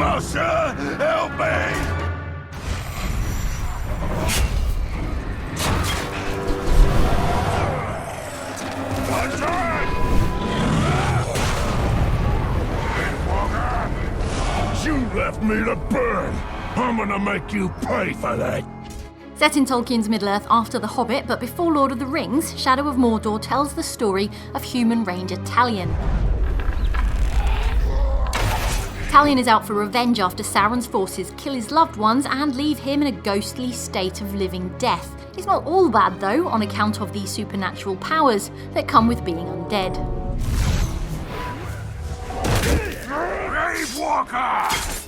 Master, help me! You left me to burn! I'm gonna make you pay for that! Set in Tolkien's Middle-earth after The Hobbit, but before Lord of the Rings, Shadow of Mordor tells the story of human ranger Talion. Talion is out for revenge after Sauron's forces kill his loved ones and leave him in a ghostly state of living death. He's not all bad though, on account of the supernatural powers that come with being undead.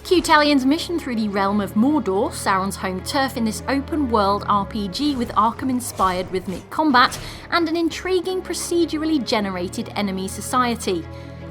Cue Talion's mission through the realm of Mordor, Sauron's home turf, in this open-world RPG with Arkham-inspired rhythmic combat and an intriguing procedurally generated enemy society.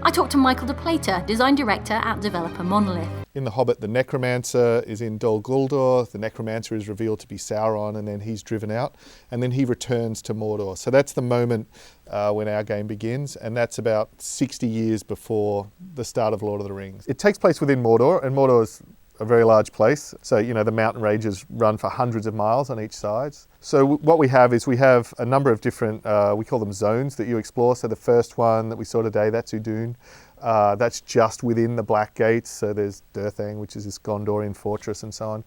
I talked to Michael DePlater, design director at developer Monolith. In The Hobbit, the Necromancer is in Dol Guldur. The Necromancer is revealed to be Sauron, and then he's driven out, and then he returns to Mordor. So that's the moment when our game begins, and that's about 60 years before the start of Lord of the Rings. It takes place within Mordor, and Mordor is a very large place. So, you know, the mountain ranges run for hundreds of miles on each side. So what we have is we have a number of different, we call them zones that you explore. So the first one that we saw today, that's Udun. That's just within the Black Gates. So there's Durthang, which is this Gondorian fortress and so on.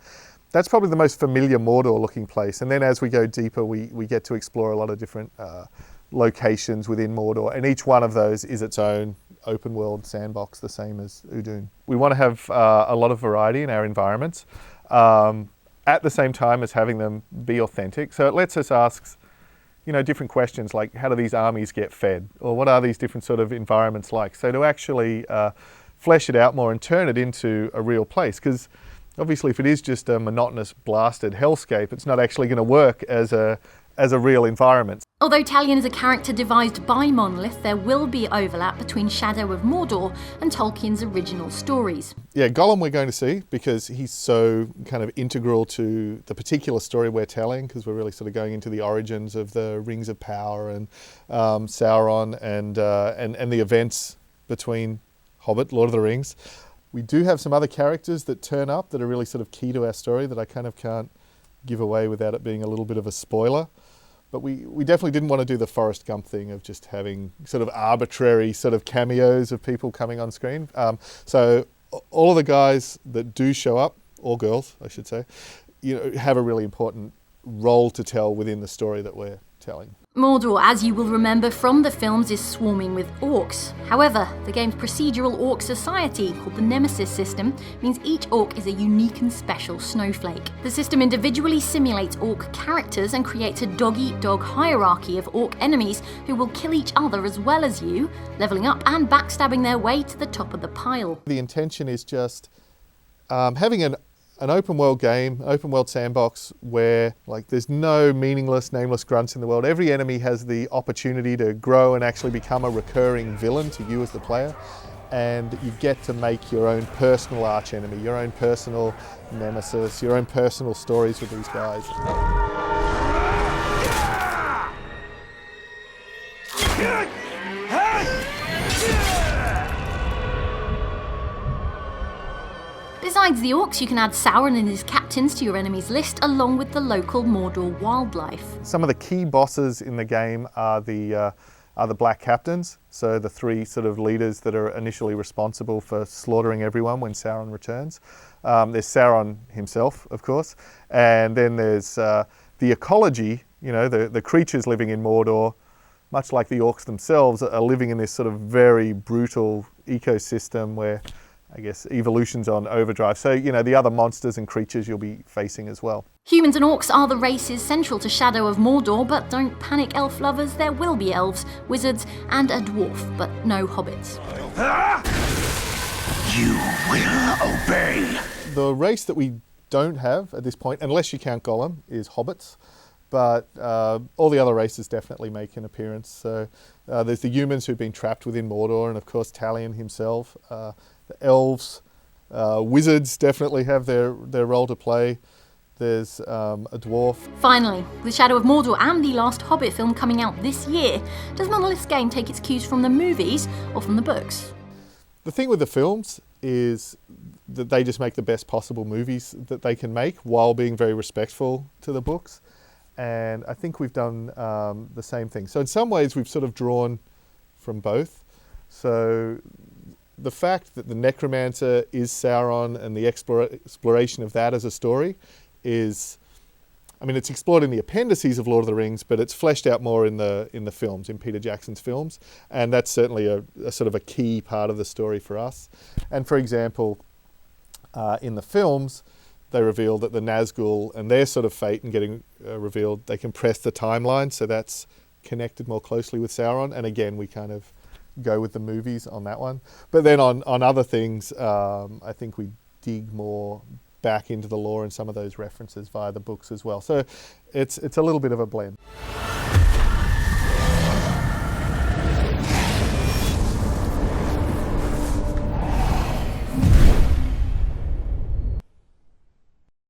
That's probably the most familiar Mordor looking place. And then as we go deeper, we get to explore a lot of different locations within Mordor. And each one of those is its own open world sandbox, the same as Udun. We want to have a lot of variety in our environments, at the same time as having them be authentic. So it lets us ask, you know, different questions like, how do these armies get fed? Or what are these different sort of environments like? So to actually flesh it out more and turn it into a real place, because obviously if it is just a monotonous blasted hellscape, it's not actually going to work as a real environment. Although Talion is a character devised by Monolith, there will be overlap between Shadow of Mordor and Tolkien's original stories. Yeah, Gollum we're going to see because he's so kind of integral to the particular story we're telling, because we're really sort of going into the origins of the Rings of Power and Sauron and the events between Hobbit, Lord of the Rings. We do have some other characters that turn up that are really sort of key to our story that I kind of can't give away without it being a little bit of a spoiler. But we definitely didn't want to do the Forrest Gump thing of just having sort of arbitrary sort of cameos of people coming on screen. So all of the guys that do show up, or girls, I should say, you know, have a really important role to tell within the story that we're telling. Mordor, as you will remember from the films, is swarming with orcs. However, the game's procedural orc society, called the Nemesis system, means each orc is a unique and special snowflake. The system individually simulates orc characters and creates a dog-eat-dog hierarchy of orc enemies who will kill each other as well as you, leveling up and backstabbing their way to the top of the pile. The intention is just having an open world game, open world sandbox where like there's no meaningless, nameless grunts in the world. Every enemy has the opportunity to grow and actually become a recurring villain to you as the player. And you get to make your own personal archenemy, your own personal nemesis, your own personal stories with these guys. Besides the orcs, you can add Sauron and his captains to your enemies list, along with the local Mordor wildlife. Some of the key bosses in the game are the Black Captains, so the three sort of leaders that are initially responsible for slaughtering everyone when Sauron returns. There's Sauron himself, of course, and then there's the ecology, you know, the creatures living in Mordor, much like the orcs themselves, are living in this sort of very brutal ecosystem where I guess evolution's on overdrive. So, you know, the other monsters and creatures you'll be facing as well. Humans and orcs are the races central to Shadow of Mordor, but don't panic, elf lovers, there will be elves, wizards, and a dwarf, but no hobbits. You will obey. The race that we don't have at this point, unless you count Gollum, is hobbits. But all the other races definitely make an appearance. So there's the humans who've been trapped within Mordor, and of course Talion himself. The elves, wizards definitely have their role to play. There's a dwarf. Finally, with Shadow of Mordor and the last Hobbit film coming out this year, does Monolith's game take its cues from the movies or from the books? The thing with the films is that they just make the best possible movies that they can make while being very respectful to the books. And I think we've done the same thing. So in some ways, we've sort of drawn from both. So the fact that the Necromancer is Sauron and the exploration of that as a story is, I mean, it's explored in the appendices of Lord of the Rings, but it's fleshed out more in the films, in Peter Jackson's films. And that's certainly a sort of a key part of the story for us. And for example, in the films, they reveal that the Nazgul and their sort of fate in getting revealed, they compress the timeline, so that's connected more closely with Sauron. And again, we kind of go with the movies on that one. But then on other things, I think we dig more back into the lore and some of those references via the books as well. So it's a little bit of a blend.